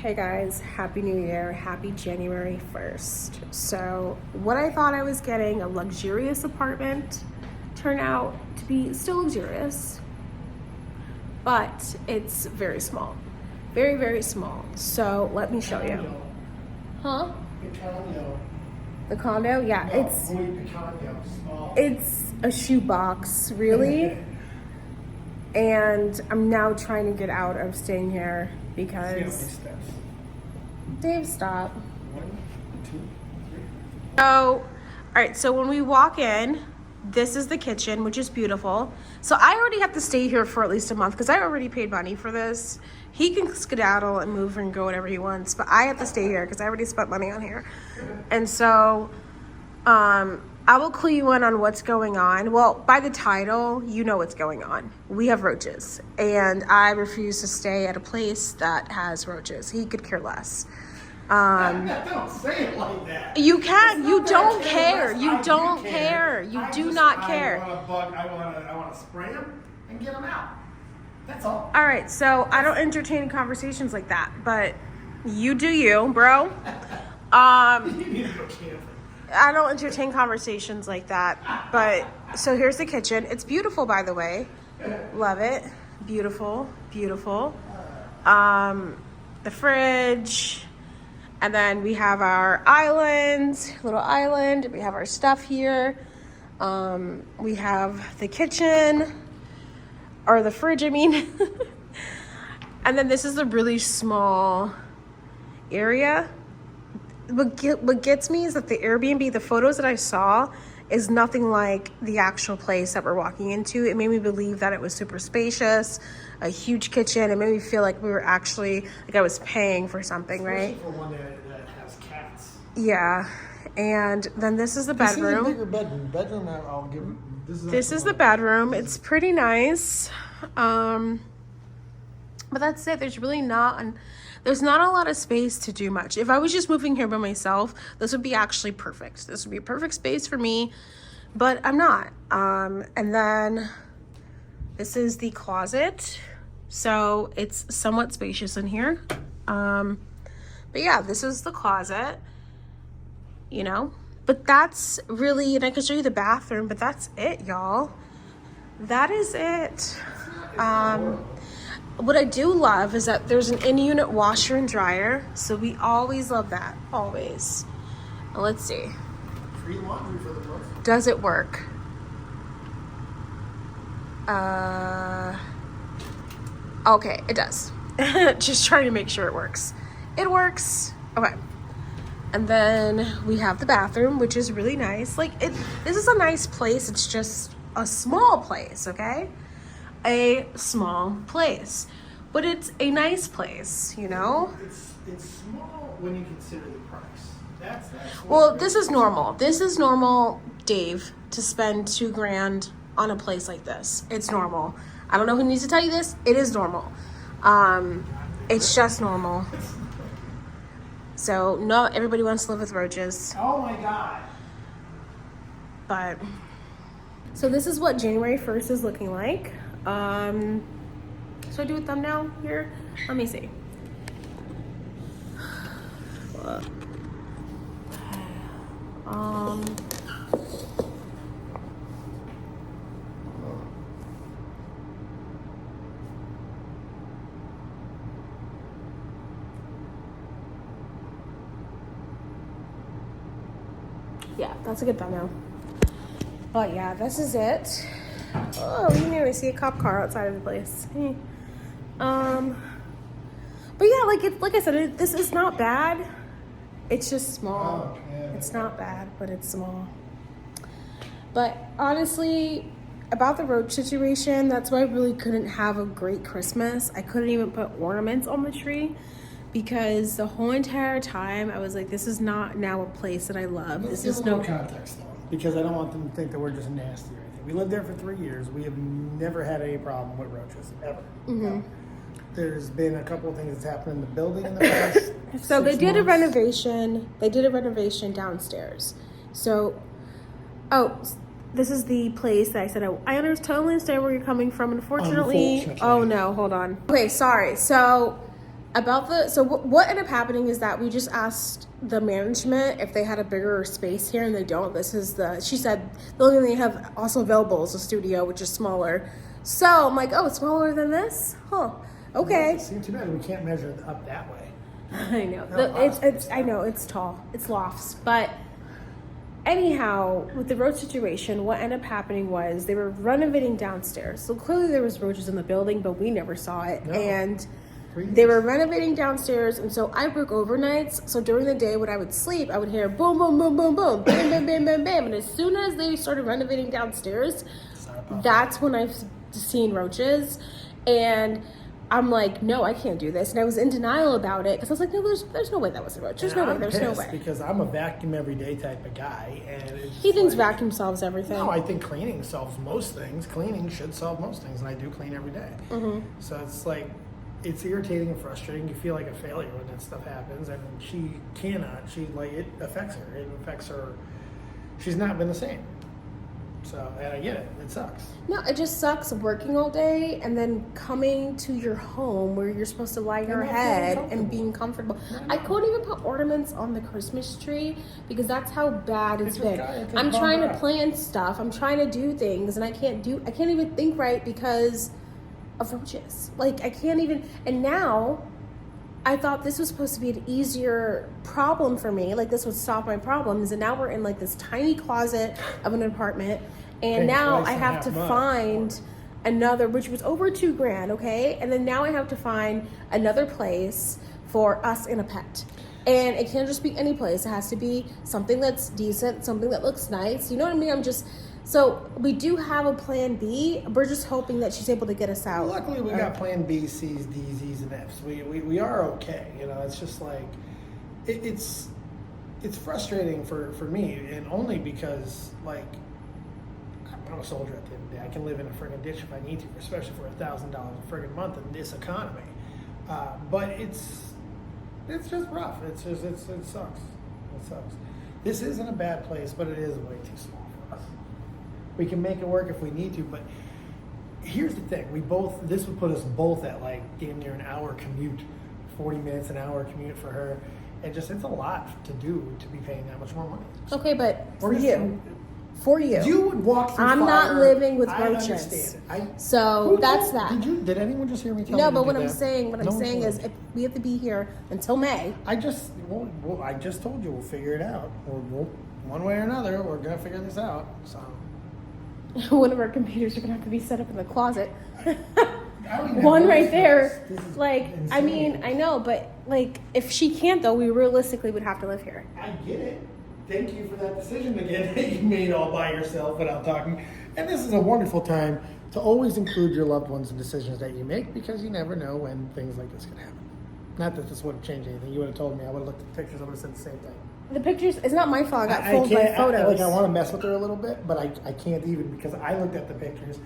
Hey guys, Happy New Year, happy January 1st. So what I thought I was getting, a luxurious apartment, turned out to be still luxurious, but it's very small. Very, very small. So let me show you. Huh? The condo. The condo? Yeah, No, it's only the condo, small. it's a shoebox, really. And I'm now trying to get out of staying here See how many because steps? Dave, stop. 1, 2, 3. So, all right, so when we walk in, this is the kitchen, which is beautiful. So I already have to stay here for at least a month because I already paid money for this. He can skedaddle and move and go whatever he wants, but I have to stay here because I already spent money on here. And so I will clue you in on what's going on. Well, by the title, you know what's going on. We have roaches, and I refuse to stay at a place that has roaches. He could care less. Don't say it like that. You can. You It's not don't that I care. less. You I don't do care. You I do just- not care. I want to spray them and get them out. That's all. All right, so I don't entertain conversations like that, but you do you, bro. You need to go camping. I don't entertain conversations like that. But so here's the kitchen. It's beautiful, by the way. Love it. Beautiful, beautiful. The fridge. And then we have our little island. We have our stuff here. We have the kitchen, or the fridge, I mean. And then this is a really small area. What gets me is that the Airbnb, the photos that I saw, is nothing like the actual place that we're walking into. It made me believe that it was super spacious, a huge kitchen. It made me feel like we were actually, like I was paying for something, right? Especially for one that has cats. Yeah. And then this is the This is a bedroom. bigger bedroom. Bedroom, I'll give. This is the bedroom. It's pretty nice. But that's it. There's really there's not a lot of space to do much. If I was just moving here by myself, this would be actually perfect. This would be a perfect space for me, but I'm not. And then this is the closet. So it's somewhat spacious in here. But yeah, this is the closet, you know, but that's really, and I can show you the bathroom, but that's it, y'all. That is it. What I do love is that there's an in-unit washer and dryer. So we always love that, always. Now, let's see. Free laundry for the month. Does it work? Okay, it does. Just trying to make sure it works. It works. Okay. And then we have the bathroom, which is really nice. Like, this is a nice place. It's just a small place, okay? A small place, but it's a nice place, you know. It's small when you consider the price. That's Well, this is normal. This is normal, Dave, to spend $2,000 on a place like this. It's normal. I don't know who needs to tell you this. It is normal. It's just normal. So not everybody wants to live with roaches, Oh my God. but so this is what January 1st is looking like. Should I do a thumbnail here? Let me see. Yeah, that's a good thumbnail. But yeah, this is it. Oh, you nearly see a cop car outside of the place. Hey. But yeah, like I said, this is not bad. It's just small. Oh, yeah. It's not bad, but it's small. But honestly, about the roach situation, that's why I really couldn't have a great Christmas. I couldn't even put ornaments on the tree because the whole entire time I was like, this is not now a place that I love. Let's This give is a no little context though, because I don't want them to think that we're just nasty or anything. We lived there for 3 years. We have never had any problem with roaches ever. Mm-hmm. There's been a couple of things that's happened in the building in the past. So they 6 did a months. renovation. They did a renovation downstairs. So, this is the place that I said I totally understand where you're coming from. Unfortunately, oh no, hold on. Okay, sorry. So So what ended up happening is that we just asked the management if they had a bigger space here, and they don't. She said the only thing they have also available is a studio, which is smaller. So I'm like, oh, it's smaller than this? Huh. Okay. It seems too bad we can't measure it up that way. I know. No, I know it's tall. It's lofts. But anyhow, with the roach situation, what ended up happening was they were renovating downstairs. So clearly there was roaches in the building, but we never saw it. No. And they were renovating downstairs, and so I work overnights. So during the day when I would sleep, I would hear boom, boom, boom, boom, boom, bam, bam, bam, bam, bam. And as soon as they started renovating downstairs, that's when I've seen roaches. And I'm like, no, I can't do this. And I was in denial about it because I was like, no, there's no way that was a roach. There's no way. Because I'm a vacuum every day type of guy, and He thinks vacuum solves everything. No, I think cleaning solves most things. Cleaning should solve most things, and I do clean every day. Mm-hmm. So it's like, it's irritating and frustrating. You feel like a failure when that stuff happens, and she cannot. It affects her. It affects her. She's not been the same. So, and I get it. It sucks. No, it just sucks working all day and then coming to your home where you're supposed to lie your head and being comfortable. I couldn't even put ornaments on the Christmas tree because that's how bad it's been. I'm trying to plan stuff. I'm trying to do things, and I can't even think right because of roaches. Like, I can't even. And now I thought this was supposed to be an easier problem for me. Like, this would solve my problems. And now we're in like this tiny closet of an apartment. And now I have to find another, which was over $2,000, okay? And then now I have to find another place for us and a pet. And it can't just be any place. It has to be something that's decent, something that looks nice. You know what I mean? So we do have a plan B. We're just hoping that she's able to get us out. Luckily, we got plan B, C's, D's, E's, and F's. We are okay. You know, it's just like, it's frustrating for me, and only because, like, I'm a soldier at the end of the day. I can live in a friggin' ditch if I need to, especially for $1,000 a friggin' month in this economy. But it's just rough. It sucks. It sucks. This isn't a bad place, but it is way too small for us. We can make it work if we need to, but here's the thing. This would put us both at like damn near an hour commute, 40 minutes an hour commute for her. And just, it's a lot to do to be paying that much more money. Okay, but for you. You would walk through I'm fire. not living with I roaches. understand. So that's that. Did anyone just hear me tell you? No, but what I'm saying is if we have to be here until May. I just told you we'll figure it out. One way or another, we're going to figure this out. So one of our computers are going to have to be set up in the closet. One right there. Like, insane. I mean, I know, but like, if she can't, though, we realistically would have to live here. I get it. Thank you for that decision again that you made all by yourself without talking. And this is a wonderful time to always include your loved ones in decisions that you make, because you never know when things like this can happen. Not that this would have changed anything. You would have told me. I would have looked at the pictures. I would have said the same thing. The pictures, it's not my fault. I got fooled by photos. I want to mess with her a little bit, but I can't even, because I looked at the pictures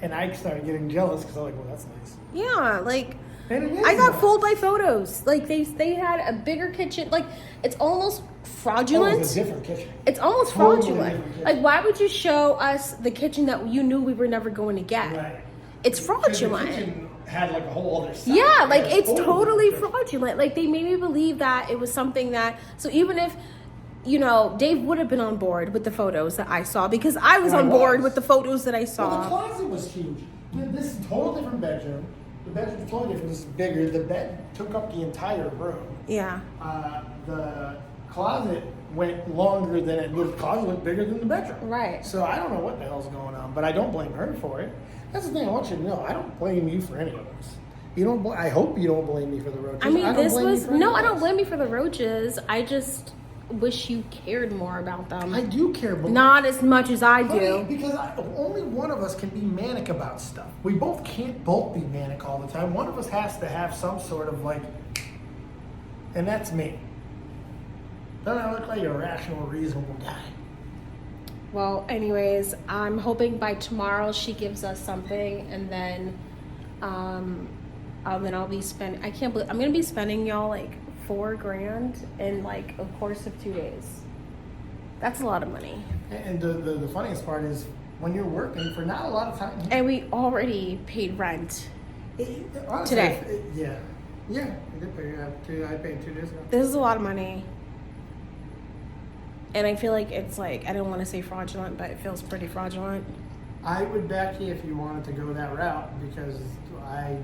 and I started getting jealous because I'm like, well, that's nice. Yeah, like, I got fooled by photos. Like, they had a bigger kitchen. Like, it's almost fraudulent. Oh, it's a different kitchen. It's almost fraudulent. Like, why would you show us the kitchen that you knew we were never going to get? Right. It's fraudulent. The kitchen had like a whole other side. Yeah, like, it's totally fraudulent. Like, they made me believe that it was something that, so even if, you know, Dave would have been on board with the photos that I saw, because I was on board with the photos that I saw. Well, the closet was huge. This is a total different bedroom. The bedroom's totally different. This is bigger. The bed took up the entire room. Yeah. The closet went longer than it would. The closet went bigger than the bedroom. Right. So I don't know what the hell's going on, but I don't blame her for it. That's the thing I want you to know. I don't blame you for any of this. You don't. I hope you don't blame me for the roaches. I mean, I don't blame you for the roaches. I just wish you cared more about them. I do care, but not as much as I do. Because only one of us can be manic about stuff. We both can't both be manic all the time. One of us has to have some sort of like, and that's me. Doesn't I look like a rational, reasonable guy? Well, anyways, I'm hoping by tomorrow she gives us something, and then I'll be spending. I can't believe I'm gonna be spending y'all like $4,000 in like a course of 2 days. That's a lot of money. And the funniest part is when you're working for not a lot of time. And we already paid rent Honestly, today. Yeah. Yeah, I did pay. I paid 2 days ago. This is a lot of money. And I feel like it's like, I don't want to say fraudulent, but it feels pretty fraudulent. I would back you if you wanted to go that route because I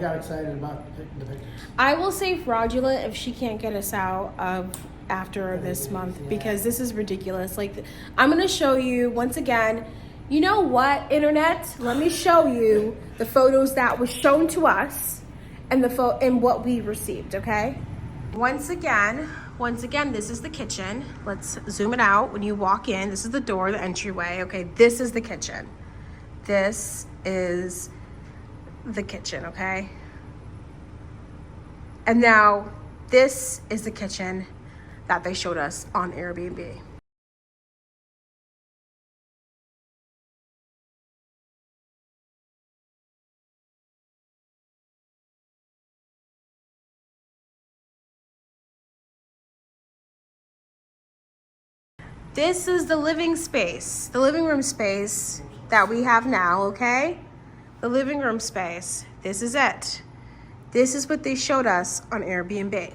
got excited about the pictures. I will say fraudulent if she can't get us out of after this month, because this is ridiculous. Like, I'm going to show you once again, you know what, internet? Let me show you the photos that was shown to us and and what we received, okay? Once again, this is the kitchen. Let's zoom it out. When you walk in, this is the door, the entryway. Okay, this is the kitchen. This is the kitchen, okay? And now this is the kitchen that they showed us on Airbnb. This is the living space, the living room space that we have now, okay? The living room space. This is it. This is what they showed us on Airbnb.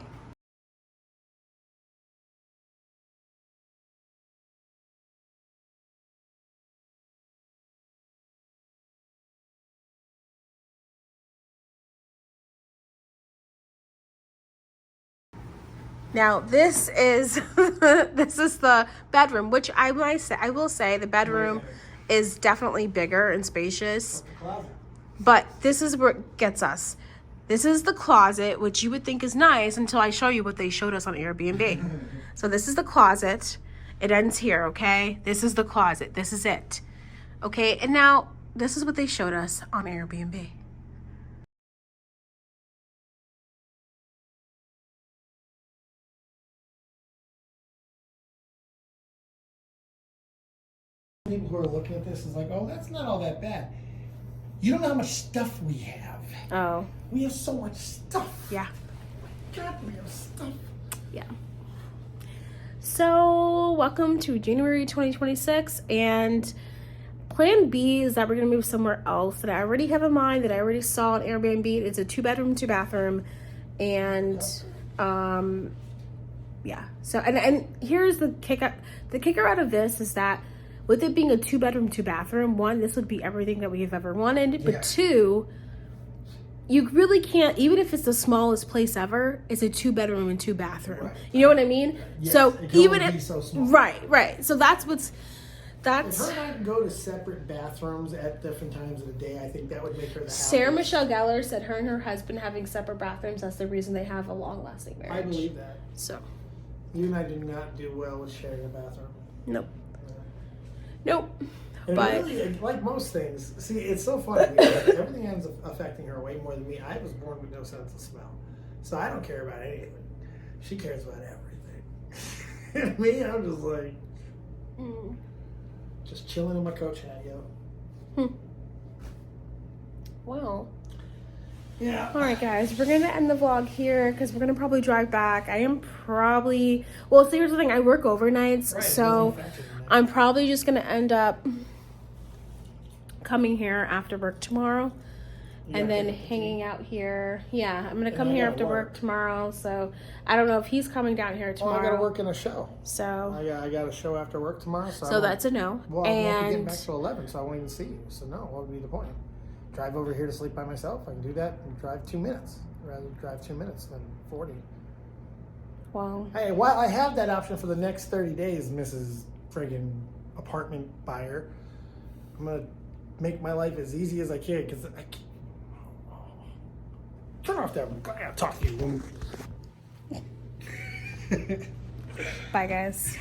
Now this is this is the bedroom, which I will say the bedroom is definitely bigger and spacious. But this is where it gets us. This is the closet, which you would think is nice until I show you what they showed us on Airbnb. So this is the closet. It ends here, okay? This is the closet. This is it. Okay, and now this is what they showed us on Airbnb. People who are looking at this is like, oh, that's not all that bad. You don't know how much stuff we have. Oh. We have so much stuff. Yeah. God, we have stuff. Yeah. So, welcome to January 2026, and plan B is that we're going to move somewhere else that I already have in mind, that I already saw on Airbnb. It's a 2-bedroom, 2-bathroom, and yeah. So, and here's the kicker. The kicker out of this is that with it being a 2-bedroom, 2-bathroom, one, this would be everything that we've ever wanted, but two, you really can't, even if it's the smallest place ever, it's a 2-bedroom and 2-bathroom. Right. You know what I mean? Yes, so it can even only if be so small. right. So that's If her and I could go to separate bathrooms at different times of the day, I think that would make her the happiest. Sarah Michelle Gellar said her and her husband having separate bathrooms, that's the reason they have a long-lasting marriage. I believe that. So. You and I do not do well with sharing a bathroom. Nope. Nope. And But really, like most things, see, it's so funny because everything ends up affecting her way more than me. I was born with no sense of smell, so I don't care about anything. She cares about everything. And me, I'm just like, just chilling in my coach hat, yo. Well. Yeah. All right, guys, we're going to end the vlog here because we're going to probably drive back. I am probably, well, so here's the thing. I work overnights, Right, so I'm probably just going to end up coming here after work tomorrow and then hanging out here. Yeah, I'm going to come here after work tomorrow, so I don't know if he's coming down here tomorrow. Well, I got to work in a show. So I got a show after work tomorrow. So that's a no. Well, I won't be getting back till 11, so I won't even see you. So no, what would be the point? Drive over here to sleep by myself. I can do that and drive 2 minutes. I'd rather drive 2 minutes than 40. Well. Hey, while I have that option for the next 30 days, Mrs. friggin' apartment buyer, I'm going to make my life as easy as I can because I can't. Turn off that. I gotta talk to you. Bye, guys.